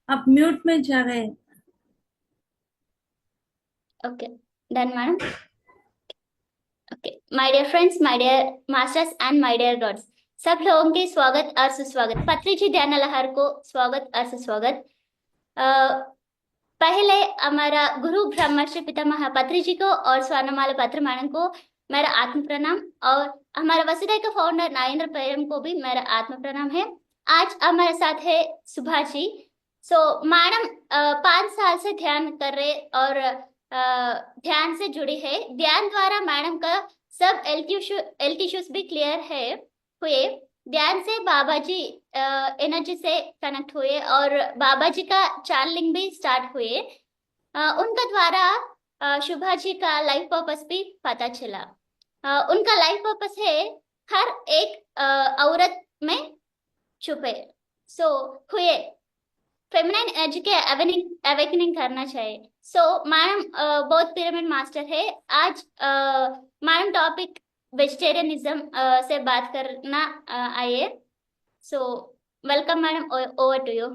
आप म्यूट में जा रहे हैं। Okay, done madam. Okay, my dear friends, my dear masters and my dear gods, सब लोगों के स्वागत और सुस्वागत। पत्रिजी ध्यान लहर को स्वागत और सुस्वागत। अ, पहले हमारा गुरु ब्रह्मर्षि पितामह पत्रिजी को और स्वर्णमाला पत्र मैडम को मेरा आत्म प्रणाम, और हमारा वसुधै का फाउंडर नागेंद्र पैरम को भी मेरा आत्म प्रणाम है। आज हमारे साथ है सुभा जी। सो मैडम 5 साल से ध्यान कर रहे और ध्यान से जुड़ी है। ध्यान द्वारा मैडम का सब हेल्थ इश्यूज भी क्लियर है हुए। ध्यान से बाबा जी एनर्जी से कनेक्ट हुए और बाबा जी का चैनलिंग भी स्टार्ट हुए। उनका द्वारा शुभा जी का लाइफ पर्पस भी पता चला। उनका लाइफ पर्पस है हर एक औरत में छुपे। सो हुए फेमिनाइन एनर्जी के अवेकनिंग करना चाहिए। सो मैडम बहुत पिरामिड मास्टर है। आज मैडम टॉपिक वेजिटेरियनिज्म से बात करना आइए। So welcome madam, over to you.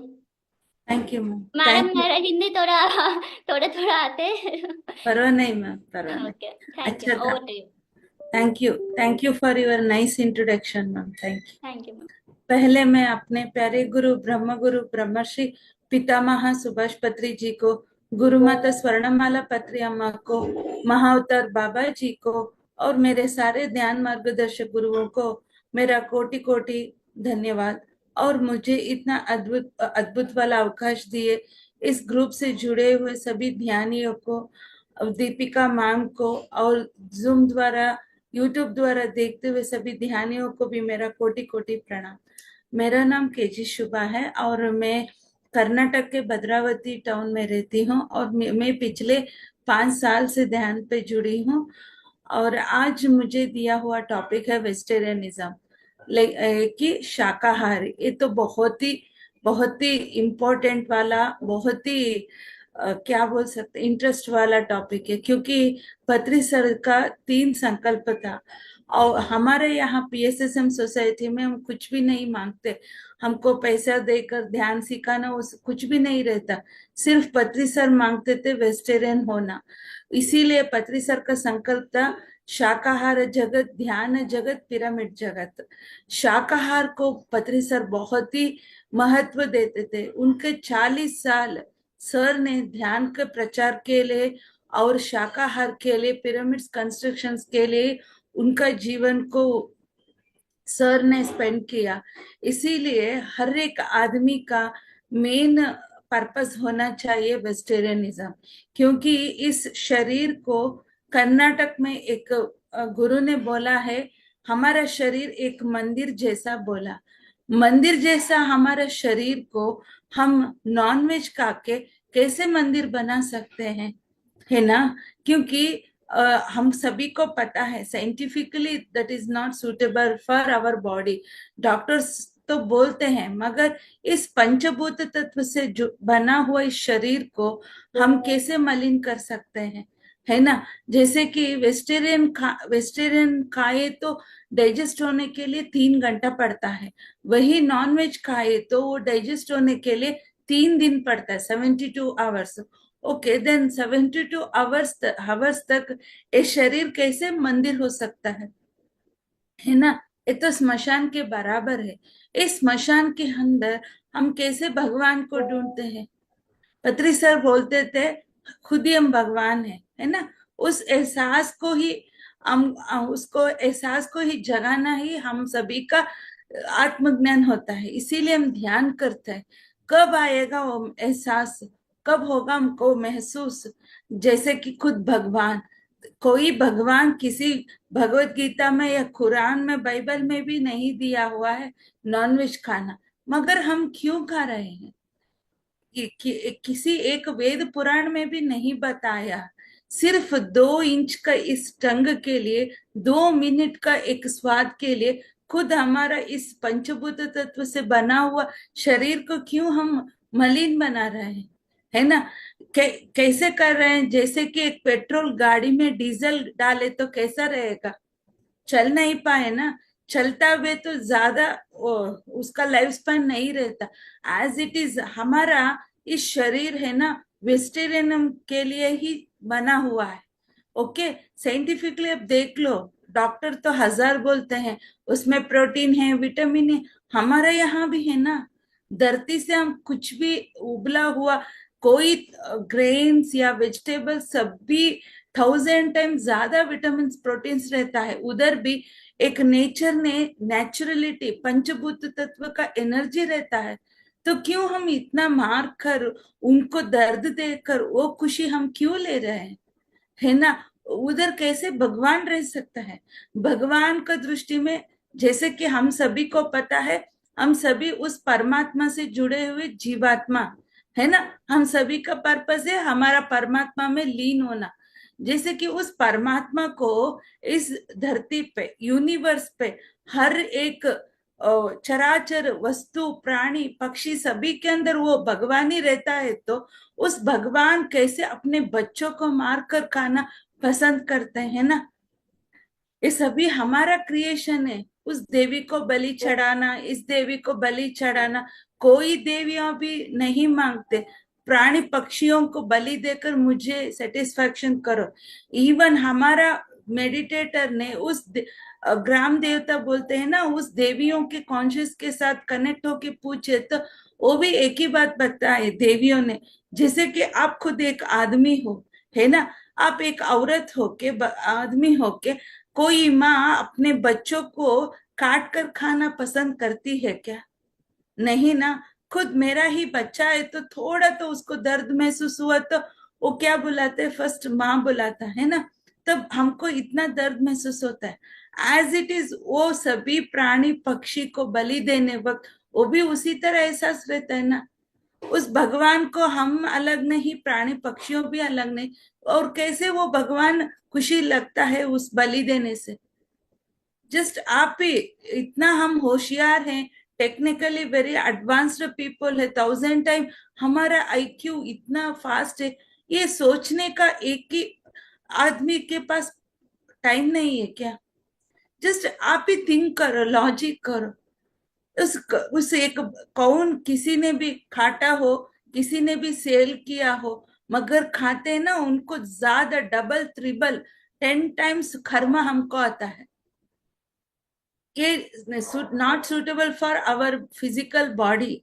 Thank you ma'am, madam thank you. मेरा हिंदी थोड़ा थोड़ा थोड़ा आते। परवाह नहीं मैम, परवाह नहीं। ओके, थैंक यू, अच्छा था। Over to you. Thank you for your nice introduction ma'am, thank you. Thank you ma'am. पहले मैं अपने प्यारे गुरु गुरु ब्रह्मर्षि पितामह सुभाष पत्री जी को, गुरु माता स्वर्णमाला पत्री अम्मा को, महाअवतार बाबा जी को और मेरे सारे ध्यान मार्गदर्शक गुरुओं को मेरा कोटि कोटि धन्यवाद। और मुझे इतना अद्भुत अद्भुत वाला अवकाश दिए, इस ग्रुप से जुड़े हुए सभी ध्यानियों को, दीपिका मैम को, और जूम द्वारा, यूट्यूब द्वारा देखते हुए सभी ध्यानियों को भी मेरा कोटि कोटि प्रणाम। मेरा नाम केजी शुभा है और मैं कर्नाटक के भद्रावती टाउन में रहती हूँ, और मैं पिछले 5 साल से ध्यान पे जुड़ी हूँ। और आज मुझे दिया हुआ टॉपिक है वेजिटेरियनिज्म, कि शाकाहारी। ये तो बहुत ही इम्पोर्टेंट वाला, बहुत ही क्या बोल सकते, इंटरेस्ट वाला टॉपिक है, क्योंकि पत्री सर का 3 संकल्प था। और हमारे यहाँ पीएसएसएम सोसाइटी में हम कुछ भी नहीं मांगते, हमको पैसा देकर ध्यान सिखाना उस कुछ भी नहीं रहता। सिर्फ पत्री सर मांगते थे वेजिटेरियन होना। इसीलिए पत्री सर का संकल्प था शाकाहार जगत, ध्यान जगत, पिरामिड जगत। शाकाहार को पत्री सर बहुत ही महत्व देते थे। उनके 40 साल सर ने ध्यान के प्रचार के लिए और शाकाहार के लिए, पिरामिड्स कंस्ट्रक्शन के लिए उनका जीवन को सर ने स्पेंड किया। इसीलिए हर एक आदमी का मेन पर्पस होना चाहिए वेजिटेरियनिज्म, क्योंकि इस शरीर को, कर्नाटक में एक गुरु ने बोला है, हमारा शरीर एक मंदिर जैसा बोला। मंदिर जैसा हमारा शरीर को हम नॉनवेज खा के कैसे मंदिर बना सकते हैं, है ना? क्योंकि हम सभी को पता है scientifically that is not suitable for our body. Doctors तो बोलते हैं, मगर इस पंचभूत तत्व से जो बना हुआ इस शरीर को हम कैसे मलिन कर सकते हैं, है ना? जैसे कि वेजिटेरियन खाए तो डाइजेस्ट होने के लिए 3 घंटा पड़ता है, वही नॉनवेज खाए तो वो डाइजेस्ट होने के लिए 3 दिन पड़ता है, 72 आवर्स। ओके देन 72 आवर्स तक ये शरीर कैसे मंदिर हो सकता है ना? ये तो स्मशान के बराबर है। इस स्मशान के अंदर हम कैसे भगवान को ढूंढते हैं? पत्री सर बोलते थे खुद ही हम भगवान है ना? उस एहसास को ही हम उसको एहसास को ही जगाना ही हम सभी का आत्मज्ञान होता है। इसीलिए हम ध्यान करते हैं। कब आएगा वो एहसास, कब होगा हमको महसूस जैसे कि खुद भगवान? कोई भगवान किसी भगवत गीता में या कुरान में, बाइबल में भी नहीं दिया हुआ है नॉनवेज खाना, मगर हम क्यों खा रहे हैं? किसी एक वेद पुराण में भी नहीं बताया। सिर्फ 2 इंच का इस टंग के लिए, 2 मिनट का एक स्वाद के लिए, खुद हमारा इस पंचभूत तत्व से बना हुआ शरीर को क्यों हम मलिन बना रहे हैं, है ना? कैसे कर रहे हैं? जैसे कि एक पेट्रोल गाड़ी में डीजल डाले तो कैसा रहेगा? चल नहीं पाए ना। चलता हुए तो ज्यादा उसका लाइफ स्पैन नहीं रहता। एज इट इज हमारा इस शरीर है ना वेजिटेरियन के लिए ही बना हुआ है। ओके, साइंटिफिकली अब देख लो, डॉक्टर तो हजार बोलते हैं उसमें प्रोटीन है, विटामिन है, हमारे यहाँ भी है ना। धरती से हम कुछ भी उबला हुआ कोई ग्रेन्स या वेजिटेबल सब भी 1000 टाइम्स ज्यादा विटामिन प्रोटीन्स रहता है। उधर भी एक नेचर ने नेचुरलिटी पंचभूत तत्व का एनर्जी रहता है। तो क्यों हम इतना मार कर उनको दर्द देकर वो खुशी हम क्यों ले रहे हैं, है ना। उधर कैसे भगवान रह सकता है। भगवान का दृष्टि में, जैसे कि हम सभी को पता है, हम सभी उस परमात्मा से जुड़े हुए जीवात्मा है ना। हम सभी का पर्पस है हमारा परमात्मा में लीन होना। जैसे कि उस परमात्मा को इस धरती पे यूनिवर्स पे हर एक चराचर वस्तु प्राणी पक्षी सभी के अंदर वो भगवान ही रहता है, तो उस भगवान कैसे अपने बच्चों को मार कर खाना पसंद करते हैं ना। ये सभी हमारा क्रिएशन है। उस देवी को बलि चढ़ाना, इस देवी को बलि चढ़ाना, कोई देवियां भी नहीं मांगते प्राणी पक्षियों को बलि देकर मुझे सेटिस्फैक्शन करो। इवन हमारा मेडिटेटर ने उस ग्राम देवता बोलते हैं ना, उस देवियों के कॉन्शियस के साथ कनेक्ट होके पूछे तो वो भी एक ही बात बताए देवियों ने। जैसे कि आप खुद एक आदमी हो, है ना, आप एक औरत होके आदमी होके कोई माँ अपने बच्चों को काट कर खाना पसंद करती है क्या? नहीं ना। खुद मेरा ही बच्चा है तो थोड़ा तो उसको दर्द महसूस हुआ तो वो क्या बुलाते, फर्स्ट माँ बुलाता है ना। तब हमको इतना दर्द महसूस होता है। एज इट इज वो सभी प्राणी पक्षी को बलि देने वक्त वो भी उसी तरह एहसास रहता है ना। उस भगवान को हम अलग नहीं, प्राणी पक्षियों भी अलग नहीं। और कैसे वो भगवान खुशी लगता है उस बलि देने से। जस्ट आप ही, इतना हम होशियार हैं, टेक्निकली वेरी एडवांस्ड पीपल है 1000 टाइम, हमारा आईक्यू इतना फास्ट है, ये सोचने का एक ही आदमी के पास टाइम नहीं है क्या? जस्ट आप ही थिंक करो, लॉजिक करो। उस एक कौन किसी ने भी काटा हो, किसी ने भी सेल किया हो, मगर खाते हैं ना उनको ज्यादा डबल ट्रिपल 10 टाइम्स कर्मा हमको आता है कि not suitable for our physical body.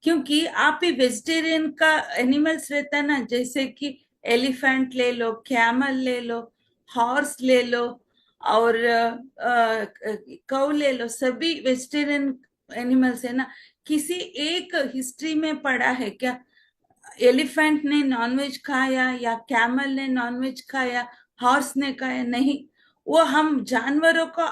क्योंकि आप ही वेजिटेरियन का एनिमल्स रहता है ना, जैसे कि एलिफेंट ले लो, कैमल ले लो, हॉर्स ले लो, और कौ ले लो, सभी वेजिटेरियन एनिमल्स है ना। किसी एक हिस्ट्री में पढ़ा है क्या एलिफेंट ने नॉनवेज खाया या कैमल ने नॉनवेज खाया, हॉर्स ने खाया? नहीं। वो हम जानवरों को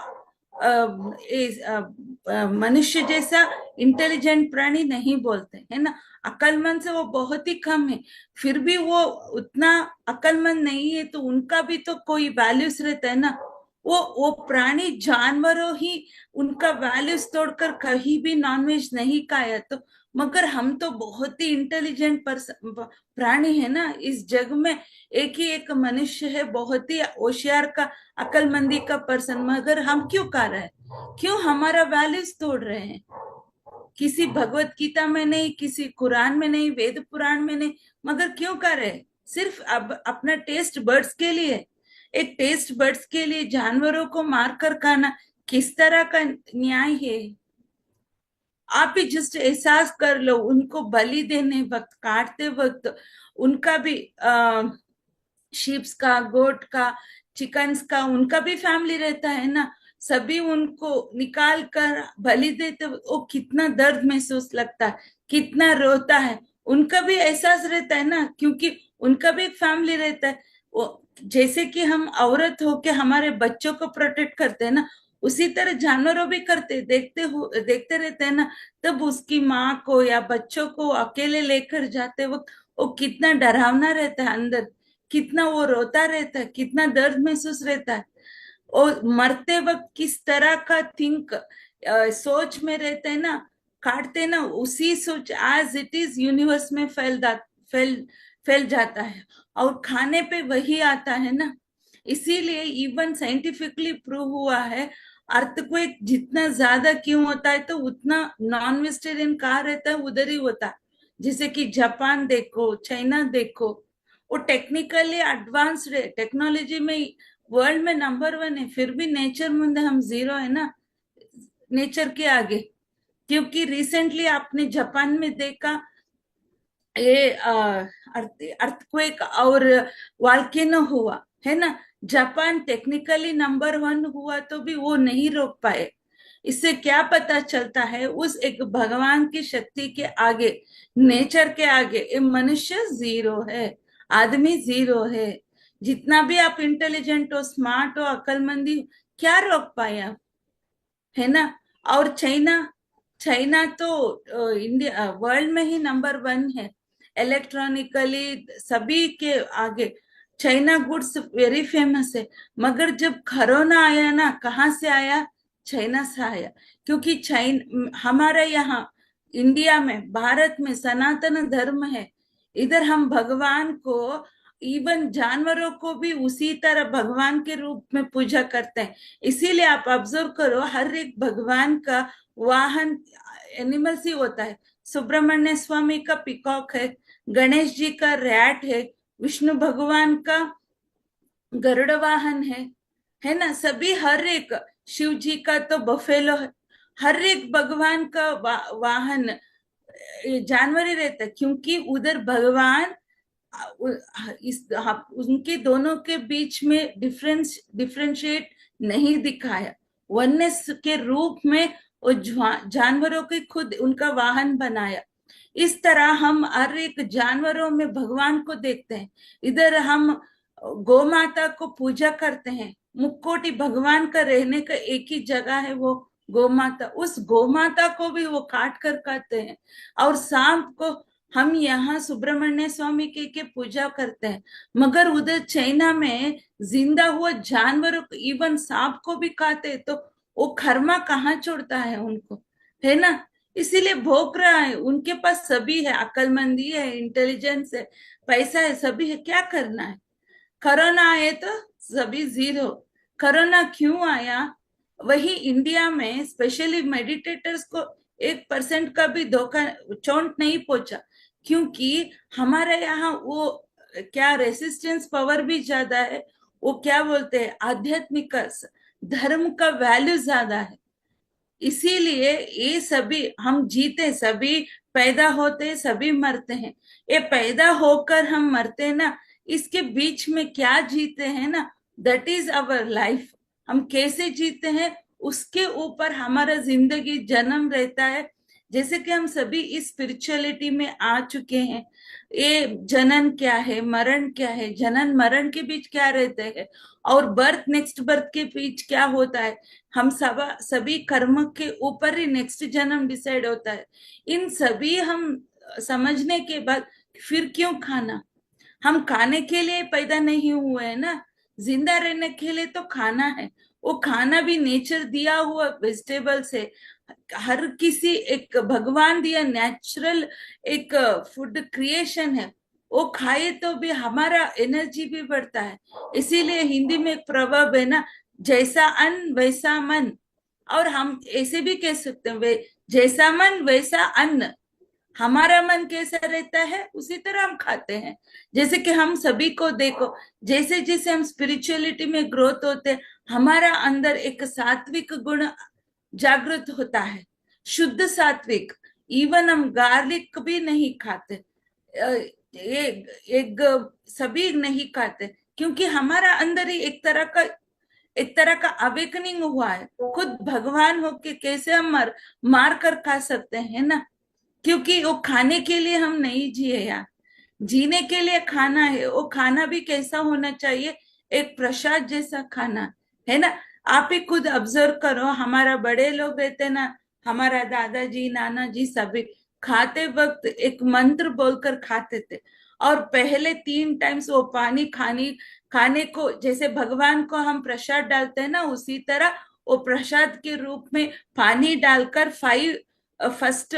मनुष्य जैसा इंटेलिजेंट प्राणी नहीं बोलते है ना। अक्लमंद से वो बहुत ही कम है, फिर भी वो उतना अक्लमंद नहीं है तो उनका भी तो कोई वैल्यूज रहता है ना। वो प्राणी जानवरों ही उनका वैल्यूज तोड़कर कहीं भी नॉनवेज नहीं खाया तो। मगर हम तो बहुत ही इंटेलिजेंट प्राणी है ना इस जग में। एक ही एक मनुष्य है बहुत ही होशियार का, अकलमंदी का पर्सन, मगर हम क्यों कर रहे हैं? क्यों हमारा वैल्यूज तोड़ रहे हैं? किसी भगवत गीता में नहीं, किसी कुरान में नहीं, वेद पुराण में नहीं, मगर क्यों कर रहे हैं? सिर्फ अब अपना टेस्ट बर्ड्स के लिए। एक टेस्ट बर्ड्स के लिए जानवरों को मारकर खाना किस तरह का न्याय है? आप ही जस्ट एहसास कर लो, उनको बलि देने वक्त, काटते वक्त उनका भी शीप्स का, गोट का, चिकन्स का, उनका भी फैमिली रहता है ना। सभी उनको निकाल कर बलि देते वो कितना दर्द महसूस लगता है, कितना रोता है, उनका भी एहसास रहता है ना, क्योंकि उनका भी एक फैमिली रहता है। वो जैसे कि हम औरत होके हमारे बच्चों को प्रोटेक्ट करते हैं ना, उसी तरह जानवरों भी करते, देखते रहते हैं ना। तब उसकी माँ को या बच्चों को अकेले लेकर जाते वक्त वो कितना डरावना रहता है अंदर, कितना वो रोता रहता है, कितना दर्द महसूस रहता है। और मरते वक्त किस तरह का थिंक सोच में रहते हैं ना, काटते ना उसी सोच एज इट इज यूनिवर्स में फैल फैल जाता है, और खाने पे वही आता है ना। इसीलिए इवन साइंटिफिकली प्रूव हुआ है, अर्थक्वेक जितना ज्यादा क्यों होता है तो उतना नॉन वेजिटेरियन कहाँ रहता है उधर ही होता है। जैसे कि जापान देखो, चाइना देखो, वो टेक्निकली एडवांस्ड है, टेक्नोलॉजी में वर्ल्ड में नंबर 1 है, फिर भी नेचर में हम जीरो है ना, नेचर के आगे। क्योंकि रिसेंटली आपने जापान में देखा, ये अर्थक्वेक और वॉल्केनो हुआ है ना। जापान टेक्निकली नंबर 1 हुआ तो भी वो नहीं रोक पाए। इससे क्या पता चलता है, उस एक भगवान की शक्ति के आगे, नेचर के आगे ये मनुष्य जीरो है, आदमी जीरो है। जितना भी आप इंटेलिजेंट हो, स्मार्ट हो, अक्लमंदी हो, क्या रोक पाए आप, है ना। और चाइना, चाइना तो इंडिया वर्ल्ड में ही नंबर 1 है, इलेक्ट्रॉनिकली सभी के आगे। चाइना गुड्स वेरी फेमस है। मगर जब कोरोना आया ना, कहाँ से आया? चाइना से आया। क्योंकि चाइना, हमारे यहाँ इंडिया में, भारत में सनातन धर्म है। इधर हम भगवान को, इवन जानवरों को भी उसी तरह भगवान के रूप में पूजा करते हैं। इसीलिए आप ऑब्जर्व करो, हर एक भगवान का वाहन एनिमल्स ही होता है। सुब्रमण्य स्वामी का पीकॉक है, गणेश जी का रैट है, विष्णु भगवान का गरुड़ वाहन है ना। सभी, हर एक, शिव जी का तो बफेलो है। हर एक भगवान का वाहन जानवर ही रहता है, क्योंकि उधर भगवान उनके दोनों के बीच में डिफरेंशिएट नहीं दिखाया। वननेस के रूप में वो जानवरों के खुद उनका वाहन बनाया। इस तरह हम हर एक जानवरों में भगवान को देखते हैं। इधर हम गौ माता को पूजा करते हैं। मुक्कोटी भगवान का रहने का एक ही जगह है, वो गौ माता। उस गौ माता को भी वो काट कर खाते हैं। और सांप को हम यहाँ सुब्रमण्य स्वामी के पूजा करते हैं। मगर उधर चाइना में जिंदा हुआ जानवरों को, इवन सांप को भी खाते हैं। तो वो कर्मा कहाँ छोड़ता है उनको, है ना। इसीलिए भोग रहा है। उनके पास सभी है, अक्लमंदी है, इंटेलिजेंस है, पैसा है, सभी है, क्या करना है। कोरोना आए तो सभी जीरो। कोरोना क्यों आया? वही इंडिया में स्पेशली मेडिटेटर्स को 1% का भी धोखा, चोट नहीं पहुंचा। क्योंकि हमारे यहाँ वो क्या, रेसिस्टेंस पावर भी ज्यादा है। वो क्या बोलते हैं, आध्यात्मिक धर्म का वैल्यू ज्यादा है। इसीलिए ये सभी हम जीते, सभी पैदा होते, सभी मरते हैं। ये पैदा होकर हम मरते हैं ना, इसके बीच में क्या जीते हैं ना, दैट इज अवर लाइफ। हम कैसे जीते हैं उसके ऊपर हमारा जिंदगी जन्म रहता है। जैसे कि हम सभी इस स्पिरिचुअलिटी में आ चुके हैं। ये जनन क्या है, मरण क्या है, जनन मरण के बीच क्या रहते हैं, और बर्थ नेक्स्ट बर्थ के बीच क्या होता है। हम सब सभी कर्म के ऊपर ही नेक्स्ट जन्म डिसाइड होता है। इन सभी हम समझने के बाद फिर क्यों खाना? हम खाने के लिए पैदा नहीं हुए हैं ना, जिंदा रहने के लिए तो खाना है। वो खाना भी नेचर दिया हुआ वेजिटेबल्स है। हर किसी एक भगवान दिया नेचुरल एक फूड क्रिएशन है। वो खाए तो भी हमारा एनर्जी भी बढ़ता है। इसीलिए हिंदी में एक प्रवर्ब है ना, जैसा अन्न वैसा मन। और हम ऐसे भी कह सकते हैं, जैसा मन वैसा अन्न। हमारा मन कैसा रहता है उसी तरह हम खाते हैं। जैसे कि हम सभी को देखो, जैसे जैसे हम स्पिरिचुअलिटी में ग्रोथ होते हैं, हमारा अंदर एक सात्विक गुण जागृत होता है, शुद्ध सात्विक। इवन हम गार्लिक भी नहीं खाते, ये एक सभी नहीं खाते, क्योंकि हमारा अंदर ही एक तरह का अवेकनिंग हुआ है। खुद भगवान होके कैसे हम मार कर खा सकते हैं ना। क्योंकि वो खाने के लिए हम नहीं जिए यार, जीने के लिए खाना है। वो खाना भी कैसा होना चाहिए, एक प्रसाद जैसा खाना, है ना। आप ही खुद ऑब्जर्व करो, हमारा बड़े लोग रहते ना, हमारा दादाजी नाना जी सभी खाते वक्त एक मंत्र बोलकर खाते थे। और पहले 3 टाइम्स वो पानी खाने को, जैसे भगवान को हम प्रसाद डालते हैं ना, उसी तरह वो प्रसाद के रूप में पानी डालकर 5 फर्स्ट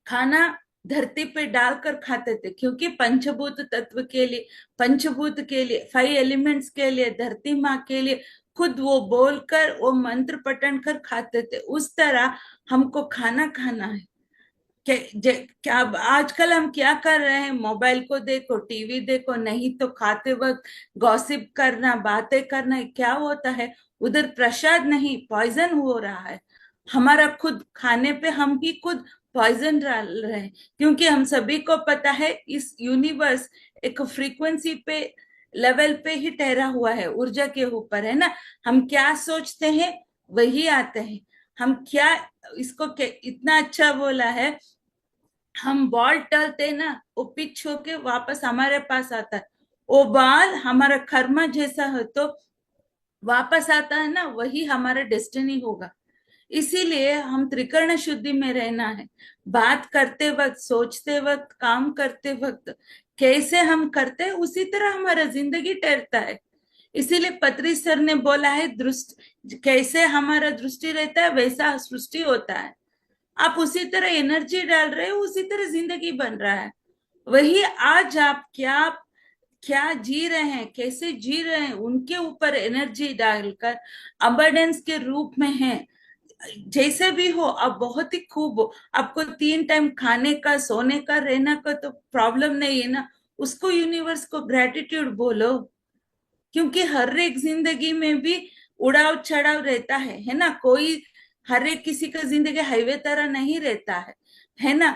खाना धरती पे डालकर खाते थे। क्योंकि पंचभूत तत्व के लिए, पंचभूत के लिए, 5 एलिमेंट्स के लिए, धरती माँ के लिए खुद वो बोलकर, वो मंत्र पठन कर खाते थे। उस तरह हमको खाना खाना है। क्या आजकल हम क्या कर रहे हैं, मोबाइल को देखो, टीवी देखो, नहीं तो खाते वक्त गॉसिप करना, बातें करना, क्या होता है उधर, प्रसाद नहीं पॉइजन हो रहा है। हमारा खुद खाने पे हम ही खुद पॉइजन डाल रहे हैं, क्योंकि हम सभी को पता है इस यूनिवर्स एक फ्रीक्वेंसी पे लेवल पे ही ठहरा हुआ है, ऊर्जा के ऊपर है ना। हम क्या सोचते हैं वही आते हैं। हम क्या, इसको इतना अच्छा बोला है, हम बॉल टलते ना, वो पिच होके वापस हमारे पास आता है। वो बॉल हमारा कर्म जैसा है तो वापस आता है ना, वही हमारा डेस्टिनी होगा। इसीलिए हम त्रिकर्ण शुद्धि में रहना है। बात करते वक्त, सोचते वक्त, काम करते वक्त कैसे हम करते हैं उसी तरह हमारा जिंदगी ठहरता है। इसीलिए पत्री सर ने बोला है, दृष्टि कैसे हमारा दृष्टि रहता है वैसा सृष्टि होता है। आप उसी तरह एनर्जी डाल रहे हो, उसी तरह जिंदगी बन रहा है। वही आज आप क्या क्या जी रहे हैं, कैसे जी रहे हैं, उनके ऊपर एनर्जी डालकर अबंडेंस के रूप में है। जैसे भी हो आप बहुत ही खूब हो, आपको 3 टाइम खाने का, सोने का, रहने का तो प्रॉब्लम नहीं है ना, उसको यूनिवर्स को ग्रेटिट्यूड बोलो। क्योंकि हर एक जिंदगी में भी उड़ाव चढ़ाव रहता है ना। कोई, हर एक किसी का जिंदगी हाईवे तरह नहीं रहता है ना।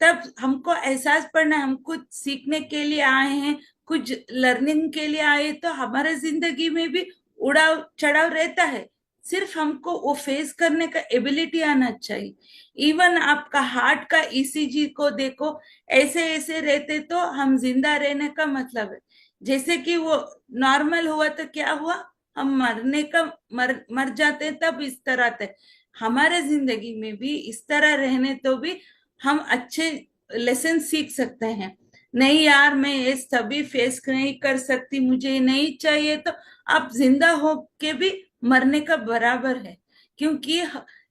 तब हमको एहसास पड़ना, हम कुछ सीखने के लिए आए हैं, कुछ लर्निंग के लिए आए, तो हमारे जिंदगी में भी उड़ाव चढ़ाव रहता है। सिर्फ हमको वो फेस करने का एबिलिटी आना चाहिए। इवन आपका हार्ट का ईसीजी को देखो, ऐसे ऐसे रहते तो हम जिंदा रहने का मतलब है। जैसे कि वो नॉर्मल हुआ तो क्या हुआ, हम मरने का मर जाते, तब इस तरह थे। हमारे जिंदगी में भी इस तरह रहने तो भी हम अच्छे लेसन सीख सकते हैं। नहीं यार, मैं ये सभी फेस नहीं कर सकती, मुझे ये नहीं चाहिए, तो आप जिंदा हो के भी मरने का बराबर है। क्योंकि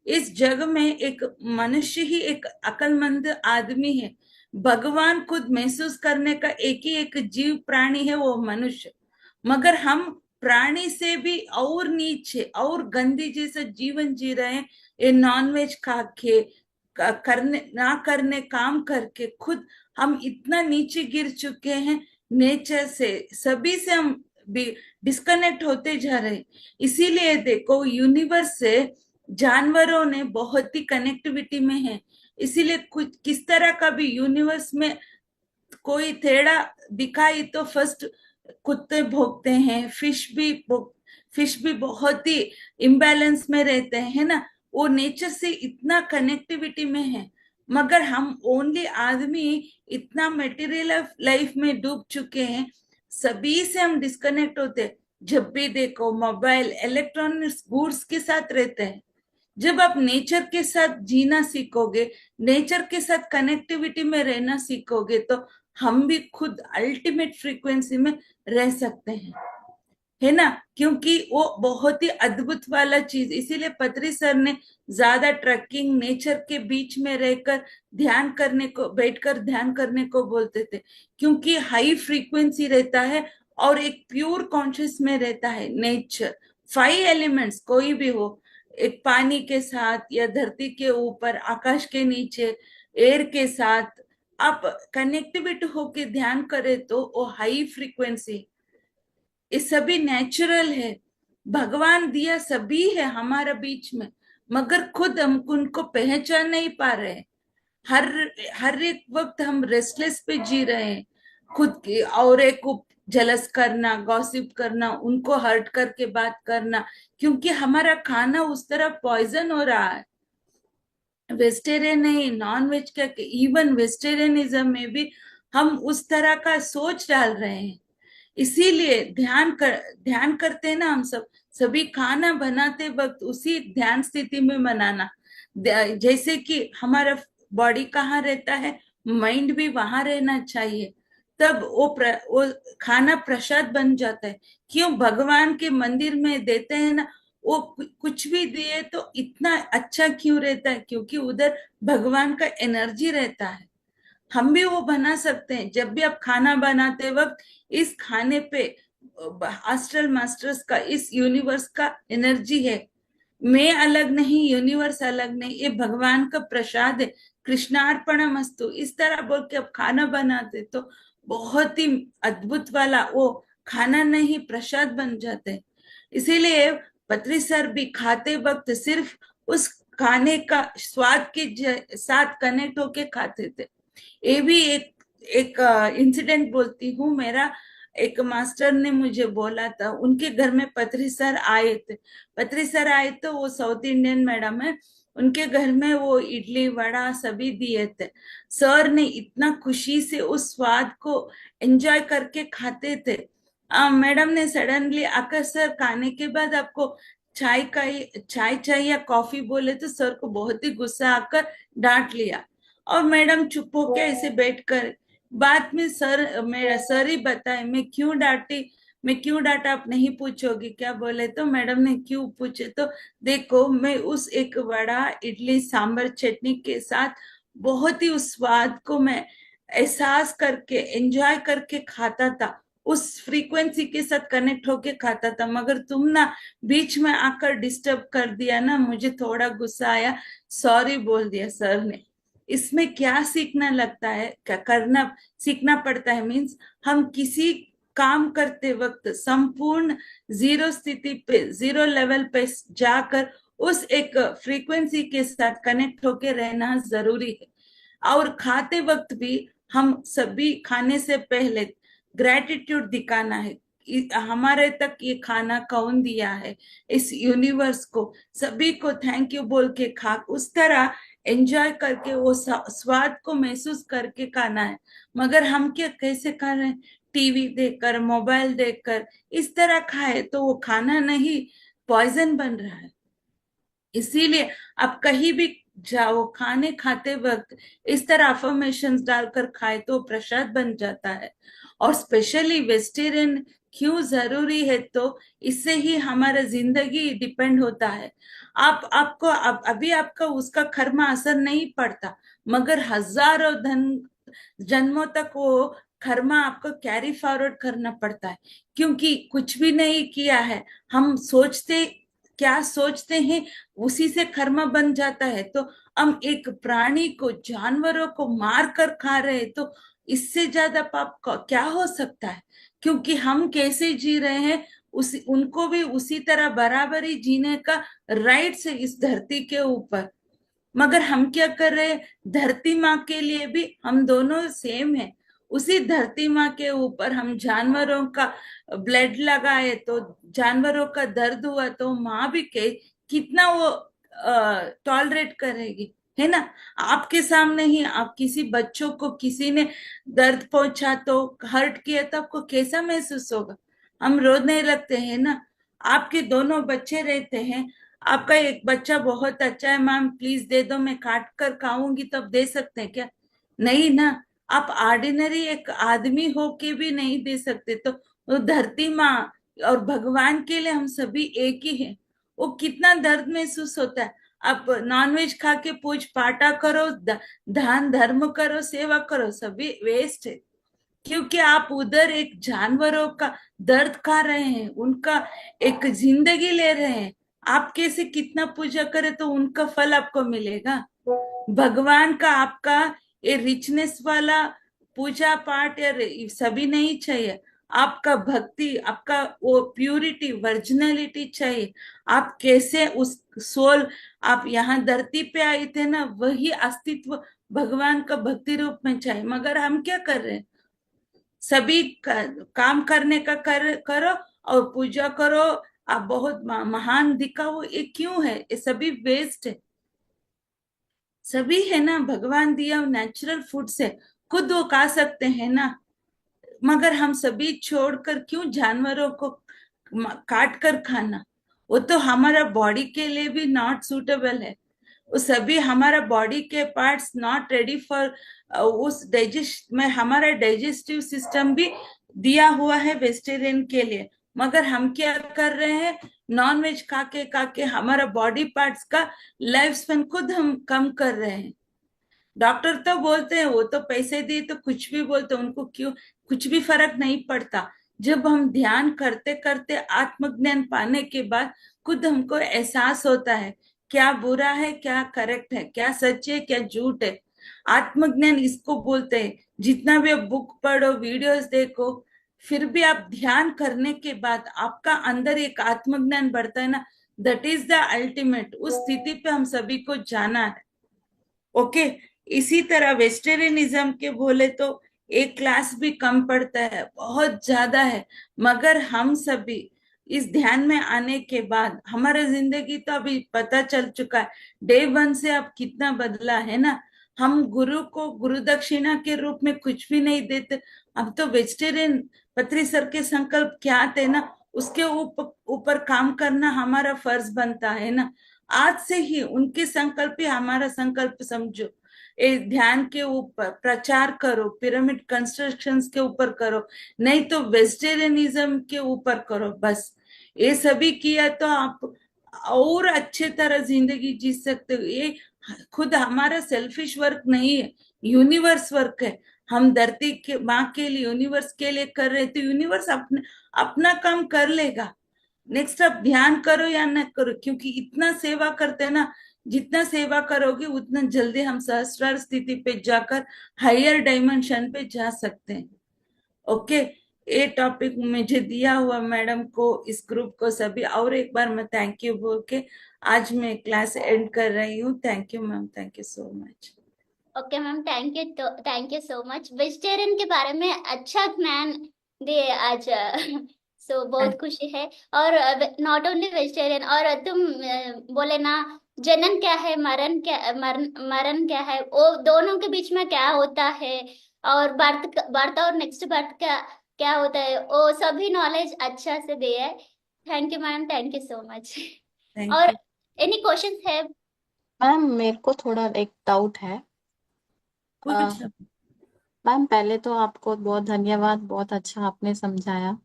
इस जग में एक मनुष्य ही एक अक्लमंद आदमी है। भगवान खुद महसूस करने का एक ही एक जीव प्राणी है, वो मनुष्य। मगर हम प्राणी से भी और नीचे और गंदी जैसा जीवन जी रहे हैं। ये नॉनवेज खा के, करने ना करने काम करके खुद हम इतना नीचे गिर चुके हैं। नेचर से, सभी से हम भी डिस्कनेक्ट होते जा रहे हैं। इसीलिए देखो, यूनिवर्स से जानवरों ने बहुत ही कनेक्टिविटी में है। इसीलिए कुछ किस तरह का भी यूनिवर्स में कोई थेड़ा दिखाई तो फर्स्ट कुत्ते भोगते हैं, फिश भी बहुत ही इम्बैलेंस में रहते हैं, है ना। वो नेचर से इतना कनेक्टिविटी में है। मगर हम ओनली आदमी इतना मटेरियल लाइफ में डूब चुके हैं, सभी से हम डिस्कनेक्ट होते हैं। जब भी देखो मोबाइल, इलेक्ट्रॉनिक्स गुड्स के साथ रहते हैं। जब आप नेचर के साथ जीना सीखोगे, नेचर के साथ कनेक्टिविटी में रहना सीखोगे, तो हम भी खुद अल्टीमेट फ्रीक्वेंसी में रह सकते हैं, है ना। क्योंकि वो बहुत ही अद्भुत वाला चीज, इसीलिए पत्री सर ने ज्यादा ट्रैकिंग, नेचर के बीच में रहकर ध्यान करने को, बैठकर ध्यान करने को बोलते थे। क्योंकि हाई फ्रीक्वेंसी रहता है और एक प्योर कॉन्शियस में रहता है नेचर। 5 एलिमेंट्स कोई भी हो, एक पानी के साथ या धरती के ऊपर, आकाश के नीचे, एयर के साथ आप कनेक्टिविटी होके ध्यान करे तो वो हाई फ्रीक्वेंसी, ये सभी नेचुरल है। भगवान दिया सभी है हमारा बीच में, मगर खुद हम उनको पहचान नहीं पा रहे हैं। हर हर एक वक्त हम रेस्टलेस पे जी रहे हैं, खुद की और एक को जलस करना, गॉसिप करना, उनको हर्ट करके बात करना, क्योंकि हमारा खाना उस तरह पॉइजन हो रहा है। वेजिटेरियन नहीं, नॉन वेज का, इवन वेजिटेरियनिज्म में भी हम उस तरह का सोच डाल रहे हैं। इसीलिए ध्यान करते हैं ना हम सब, सभी खाना बनाते वक्त उसी ध्यान स्थिति में बनाना। जैसे कि हमारा बॉडी कहाँ रहता है, माइंड भी वहां रहना चाहिए। तब वो खाना प्रसाद बन जाता है। क्यों भगवान के मंदिर में देते हैं ना, वो कुछ भी दिए तो इतना अच्छा क्यों रहता है, क्योंकि उधर भगवान का एनर्जी रहता है। हम भी वो बना सकते हैं। जब भी आप खाना बनाते वक्त इस खाने पे एस्ट्रल मास्टर्स का, इस यूनिवर्स का एनर्जी है, मैं अलग नहीं, यूनिवर्स अलग नहीं, ये भगवान का प्रसाद है, कृष्णार्पणमस्तु, इस तरह बोल के अब खाना बनाते तो बहुत ही अद्भुत वाला वो खाना नहीं प्रसाद बन जाते हैं। इसीलिए पत्री सर भी खाते वक्त सिर्फ उस खाने का स्वाद के साथ कनेक्ट होके खाते थे। ये भी एक एक इंसिडेंट बोलती हूँ। मेरा एक मास्टर ने मुझे बोला था, उनके घर में पत्री सर आए थे। पत्री सर आए तो वो साउथ इंडियन मैडम है, उनके घर में वो इडली वड़ा सभी दिए थे। सर ने इतना खुशी से उस स्वाद को एंजॉय करके खाते थे। मैडम ने सडनली आकर, सर खाने के बाद आपको चाय चाहिए या कॉफी बोले तो सर को बहुत ही गुस्सा आकर डांट लिया। और मैडम चुप होके ऐसे बैठकर, बाद में सर, मेरा सर ही बताए मैं क्यों डांटा, आप नहीं पूछोगी क्या बोले तो मैडम ने क्यों पूछे तो, देखो मैं उस एक वड़ा इडली सांबर चटनी के साथ बहुत ही उस स्वाद को मैं एहसास करके एंजॉय करके खाता था, उस फ्रीक्वेंसी के साथ कनेक्ट होके खाता था। मगर तुम ना बीच में आकर डिस्टर्ब कर दिया ना, मुझे थोड़ा गुस्सा आया, सॉरी बोल दिया सर ने। इसमें क्या सीखना लगता है, क्या करना सीखना पड़ता है, मीन्स हम किसी काम करते वक्त संपूर्ण जीरो स्थिति पे, जीरो लेवल पे जाकर उस एक फ्रीक्वेंसी के साथ कनेक्ट होके रहना जरूरी है। और खाते वक्त भी हम सभी खाने से पहले ग्रेटिट्यूड दिखाना है। हमारे तक ये खाना कौन दिया है, इस यूनिवर्स को, सभी को थैंक यू बोल के खा, उस तरह एंजॉय करके वो स्वाद को महसूस करके खाना है। मगर हम क्या कैसे खा रहे हैं, टीवी देखकर, मोबाइल देखकर, इस तरह खाए तो वो खाना नहीं, पॉइजन बन रहा है। इसीलिए आप कहीं भी जाओ, खाने खाते वक्त इस तरह अफर्मेशंस डालकर खाए तो प्रसाद बन जाता है। और स्पेशली वेजिटेरियन क्यों जरूरी है, तो इससे ही हमारा जिंदगी डिपेंड होता है। आपको अभी आपका उसका कर्मा असर नहीं पड़ता, मगर हजारों जन्मों तक वो कर्मा आपको कैरी फॉरवर्ड करना पड़ता है, क्योंकि कुछ भी नहीं किया है। हम क्या सोचते हैं उसी से कर्म बन जाता है। तो हम एक प्राणी को, जानवरों को मार कर खा रहे हैं, तो इससे ज्यादा पाप क्या हो सकता है। क्योंकि हम कैसे जी रहे हैं, उसी उनको भी उसी तरह बराबरी जीने का राइट है इस धरती के ऊपर। मगर हम क्या कर रहे हैं, धरती माँ के लिए भी हम दोनों सेम है। उसी धरती माँ के ऊपर हम जानवरों का ब्लड लगाए तो जानवरों का दर्द हुआ तो माँ भी कितना वो टॉलरेट करेगी, है ना। आपके सामने ही आप किसी बच्चों को किसी ने दर्द पहुंचा तो, हर्ट किया तो आपको कैसा महसूस होगा, हम रोने लगते हैं ना। आपके दोनों बच्चे रहते हैं, आपका एक बच्चा बहुत अच्छा है, मैम प्लीज दे दो, मैं काट कर खाऊंगी, तो आप दे सकते हैं क्या, नहीं ना। आप ऑर्डिनरी एक आदमी होके भी नहीं दे सकते, तो वो धरती माँ और भगवान के लिए हम सभी एक ही हैं। वो कितना दर्द महसूस होता है। आप नॉनवेज खा के पूछ पाटा करो, दान धर्म करो, सेवा करो, सभी वेस्ट है। क्योंकि आप उधर एक जानवरों का दर्द खा रहे हैं, उनका एक जिंदगी ले रहे हैं। आप कैसे कितना पूजा करें तो उनका फल आपको मिलेगा। भगवान का आपका ये रिचनेस वाला पूजा पाठ या सभी नहीं चाहिए। आपका भक्ति, आपका वो प्यूरिटी, वर्जिनलिटी चाहिए। आप कैसे उस सोल, आप यहाँ धरती पे आए थे ना, वही अस्तित्व भगवान का भक्ति रूप में चाहिए। मगर हम क्या कर रहे हैं, सभी काम करने का करो और पूजा करो, आप बहुत महान दिखाओ, ये क्यों है, ये सभी वेस्ट है। सभी है ना भगवान दिया नेचुरल फूड से, खुद वो खा सकते हैं ना। मगर हम सभी छोड़कर क्यों जानवरों को काट कर खाना, वो तो हमारा बॉडी के लिए भी नॉट सूटेबल है। वो सभी हमारा बॉडी के पार्ट्स नॉट रेडी फॉर उस डाइजेस्ट में, हमारा डाइजेस्टिव सिस्टम भी दिया हुआ है वेजिटेरियन के लिए। मगर हम क्या कर रहे हैं, नॉन वेज खा के हमारा बॉडी पार्ट्स का लाइफ स्पेन खुद हम कम कर रहे हैं। डॉक्टर तो बोलते हैं, वो तो पैसे दिए तो कुछ भी बोलते हैं, उनको क्यों कुछ भी फर्क नहीं पड़ता। जब हम ध्यान करते करते आत्मज्ञान पाने के बाद खुद हमको एहसास होता है क्या बुरा है, क्या करेक्ट है, क्या सच है, क्या झूठ है। आत्मज्ञान इसको बोलते हैं। जितना भी आप बुक पढ़ो, वीडियोस देखो, फिर भी आप ध्यान करने के बाद आपका अंदर एक आत्मज्ञान बढ़ता है ना, दैट इज द अल्टीमेट। उस स्थिति पे हम सभी को जाना है। ओके। इसी तरह वेजिटेरियनिज्म के बोले तो एक क्लास भी कम पड़ता है, बहुत ज्यादा है। मगर हम सभी इस ध्यान में आने के बाद हमारा जिंदगी तो अभी पता चल चुका है, डे वन से अब कितना बदला है ना। हम गुरु को गुरु दक्षिणा के रूप में कुछ भी नहीं देते। अब तो वेजिटेरियन पत्री सर के संकल्प क्या थे ना, उसके ऊपर ऊपर काम करना हमारा फर्ज बनता है ना। आज से ही उनके संकल्प ही हमारा संकल्प समझो। ध्यान के ऊपर प्रचार करो, पिरामिड कंस्ट्रक्शंस के ऊपर करो, नहीं तो वेजिटेरियनिज्म के ऊपर करो। बस ये सभी किया तो आप और अच्छे तरह जिंदगी जी सकते हो। ये खुद हमारा सेल्फिश वर्क नहीं है, यूनिवर्स वर्क है। हम धरती के माँ के लिए, यूनिवर्स के लिए कर रहे तो यूनिवर्स अपने अपना काम कर लेगा। नेक्स्ट आप ध्यान करो या न करो, क्योंकि इतना सेवा करते हैं ना, जितना सेवा करोगे उतना जल्दी हम सहस्रार स्थिति पे जाकर हायर डायमेंशन पे जा सकते हैं। ओके। ये टॉपिक मुझे दिया हुआ मैडम को, इस ग्रुप को सभी, और एक बार मैं थैंक यू बोल के आज मैं क्लास एंड कर रही हूँ। Thank you ma'am, thank you so much. Okay ma'am, thank you so much. Vegetarian के बारे में अच्छा ज्ञान दिए आज। सो बहुत खुशी है। और नॉट ओनली वेजिटेरियन, और तुम बोले ना जनन क्या है, मरण क्या है, वो दोनों के बीच में क्या होता है, और बर्थ और नेक्स्ट बर्थ का क्या होता है, वो सभी नॉलेज अच्छा से दिया है। Thank you ma'am, thank you so much. Thank और यू एनी क्वेश्चंस है? मैम मेरे को थोड़ा एक डाउट है। कुछ। मैम पहले तो आपको बहुत धन्यवाद, बहुत अच्छा आपने समझाया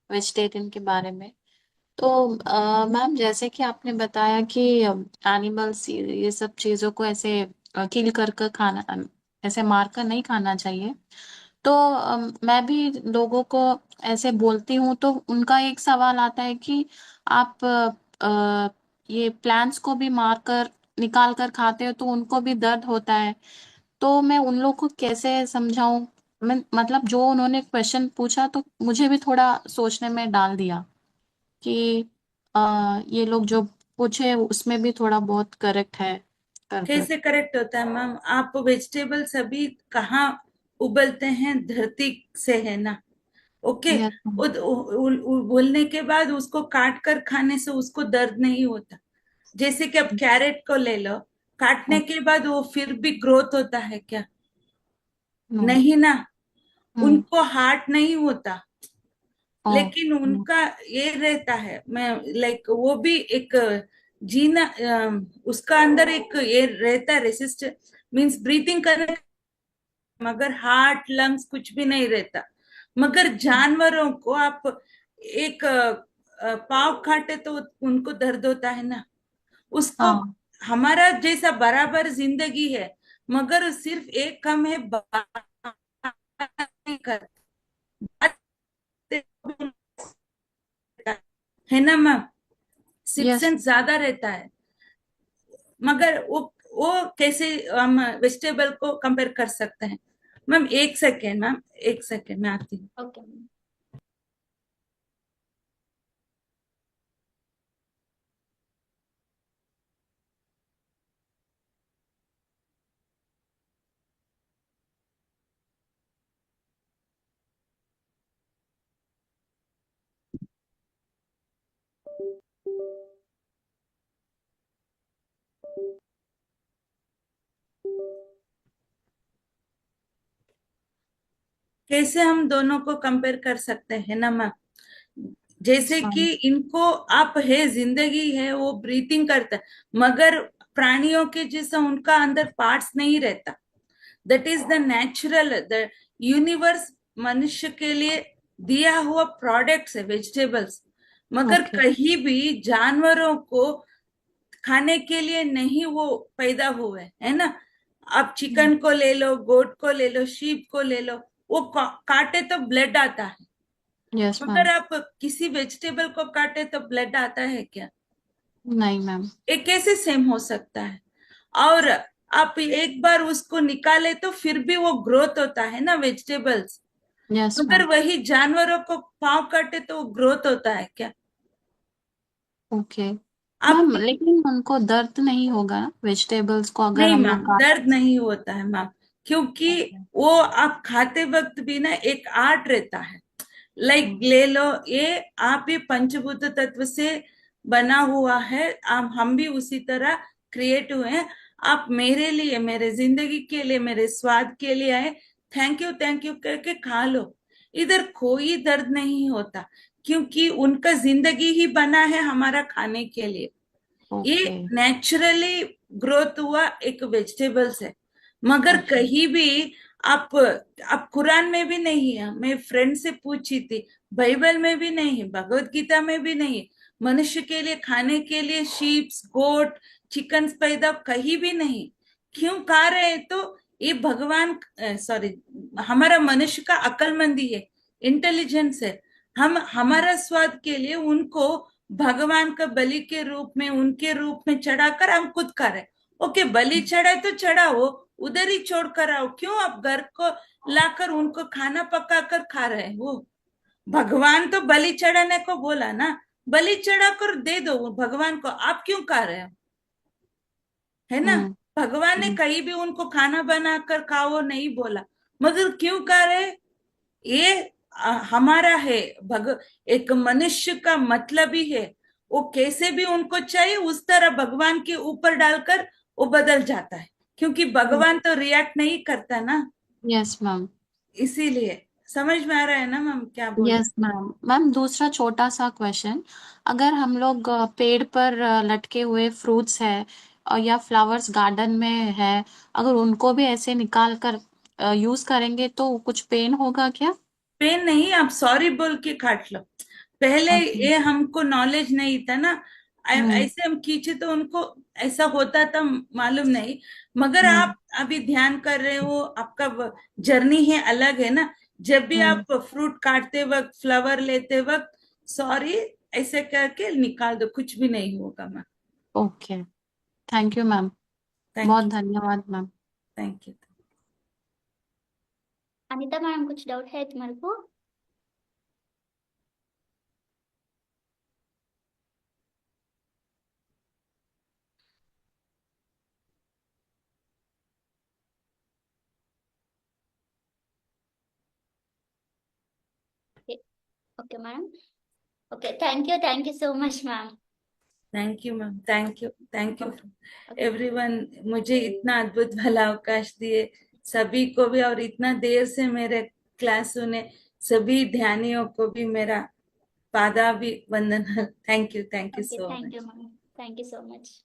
वेजिटेरियन के बारे में। तो मैम जैसे कि आपने बताया कि एनिमल्स ये सब चीज़ों को ऐसे किल कर खाना, ऐसे मार कर नहीं खाना चाहिए। तो मैं भी लोगों को ऐसे बोलती हूँ तो उनका एक सवाल आता है कि आप ये प्लांट्स को भी मार कर निकाल कर खाते हो तो उनको भी दर्द होता है। तो मैं उन लोग को कैसे समझाऊं? मैं मतलब जो उन्होंने क्वेश्चन पूछा तो मुझे भी थोड़ा सोचने में डाल दिया कि ये लोग जो पूछे उसमें भी थोड़ा बहुत करेक्ट है कर कर। कैसे करेक्ट होता है मैम? आप वेजिटेबल सभी कहाँ उबलते हैं? धरती से है ना। ओके। यस बोलने के बाद उसको काट कर खाने से उसको दर्द नहीं होता। जैसे कि आप कैरेट को ले लो, काटने के बाद वो फिर भी ग्रोथ होता है क्या? नो। नहीं ना। हम्म। उनको हार्ट नहीं होता, ओ। लेकिन उनका ये रहता है, मैं लाइक वो भी एक जीना, उसका अंदर एक ये रहता है, रेसिस्ट मींस ब्रीथिंग करने, मगर हार्ट लंग्स कुछ भी नहीं रहता। मगर जानवरों को आप एक पाव काटे तो उनको दर्द होता है ना। उसको हाँ। हमारा जैसा बराबर जिंदगी है, मगर सिर्फ एक कम है, बात नहीं करते, बात है ना मैम। Six yes. सेंस ज्यादा रहता है। मगर वो कैसे हम वेजिटेबल को कंपेयर कर सकते हैं? मैम एक सेकेंड, मैम एक सेकेंड, मैं आती हूँ। ओके। कैसे हम दोनों को कंपेयर कर सकते हैं ना मैम? जैसे हाँ। कि इनको आप है, जिंदगी है, वो ब्रीथिंग करता है, मगर प्राणियों के जैसा उनका अंदर पार्ट्स नहीं रहता। That is the natural, the universe मनुष्य के लिए दिया हुआ प्रोडक्ट्स है वेजिटेबल्स। मगर ओके। कहीं भी जानवरों को खाने के लिए नहीं वो पैदा हुए, है ना। आप चिकन को ले लो, गोट को ले लो, शीप को ले लो, वो काटे तो ब्लड आता है। यस अगर मैम। आप किसी वेजिटेबल को काटे तो ब्लड आता है क्या? नहीं मैम। ये कैसे सेम हो सकता है? और आप एक बार उसको निकाले तो फिर भी वो ग्रोथ होता है ना वेजिटेबल्स। यस अगर मैम। वही जानवरों को पाँव काटे तो वो ग्रोथ होता है क्या? ओके आप मैम, लेकिन उनको दर्द नहीं होगा ना वेजिटेबल्स को अगर नहीं हम मैम, लोग काट। दर्द नहीं होता है मैम, क्योंकि ओके। वो आप खाते वक्त भी ना एक आर्ट रहता है। लाइक हम्म। ले लो ये, आप भी पंचभूत तत्व से बना हुआ है, हम भी उसी तरह क्रिएट हुए हैं। आप मेरे लिए, मेरे जिंदगी के लिए, मेरे स्वाद के लिए आए, थैंक यू करके खा लो। इधर कोई दर्द नहीं होता, क्योंकि उनका जिंदगी ही बना है हमारा खाने के लिए। ये ओके। नेचुरली ग्रोथ हुआ एक वेजिटेबल्स है। मगर ओके। कहीं भी आप कुरान में भी नहीं है, मैं फ्रेंड से पूछी थी, बाइबल में भी नहीं, भगवत गीता में भी नहीं, मनुष्य के लिए खाने के लिए शीप्स गोट चिकन पैदा कहीं भी नहीं। क्यों खा रहे हैं? तो ये भगवान, सॉरी, हमारा मनुष्य का अक्लमंदी है, इंटेलिजेंस है। हम हमारा स्वाद के लिए उनको भगवान का बलि के रूप में, उनके रूप में चढ़ाकर हम खुद खा रहे। ओके, बलि चढ़ाए तो चढ़ाओ, उधर ही छोड़ कर आओ, क्यों आप घर को लाकर उनको खाना पका कर खा रहे हो? भगवान तो बलि चढ़ाने को बोला ना, बलि चढ़ाकर दे दो भगवान को, आप क्यों खा रहे हो? है ना? हम्म। भगवान ने हम्म। कहीं भी उनको खाना बनाकर खाओ नहीं बोला, मगर क्यों खा रहे? ये हमारा है, एक मनुष्य का मतलब ही है। वो कैसे भी उनको चाहिए उस तरह भगवान के ऊपर डालकर वो बदल जाता है, क्योंकि भगवान तो रिएक्ट नहीं करता ना। Yes ma'am. इसीलिए समझ में आ रहा है ना मैम क्या बोल रहे? Yes ma'am. मैम दूसरा छोटा सा क्वेश्चन, अगर हम लोग पेड़ पर लटके हुए फ्रूट्स है और या फ्लावर्स गार्डन में है, अगर उनको भी ऐसे निकाल कर यूज करेंगे तो कुछ पेन होगा क्या? पेन नहीं, आप सॉरी बोल के काट लो। पहले ओके। ये हमको नॉलेज नहीं था ना, हम्म। ऐसे हम खींचे तो उनको ऐसा होता था, मालूम नहीं। मगर हम्म। आप अभी ध्यान कर रहे हो, आपका जर्नी है अलग है ना। जब भी हम्म। आप फ्रूट काटते वक्त, फ्लावर लेते वक्त, सॉरी ऐसे करके निकाल दो, कुछ भी नहीं होगा ma'am. Okay. Thank you ma'am. Thank बहुत यू, धन्यवाद ma'am. Thank you. Anita ma'am कुछ डाउट है तुम्हारे को? Okay ma'am. Okay, thank you so much ma'am. Thank you ma'am, thank you okay. Everyone, मुझे इतना अद्भुत भला अवकाश दिए सभी को भी, और इतना देर से मेरे क्लास सुने सभी ध्यानियों को भी मेरा पादाभि वंदन। Thank you okay, so thank you much. Ma'am, thank you so much.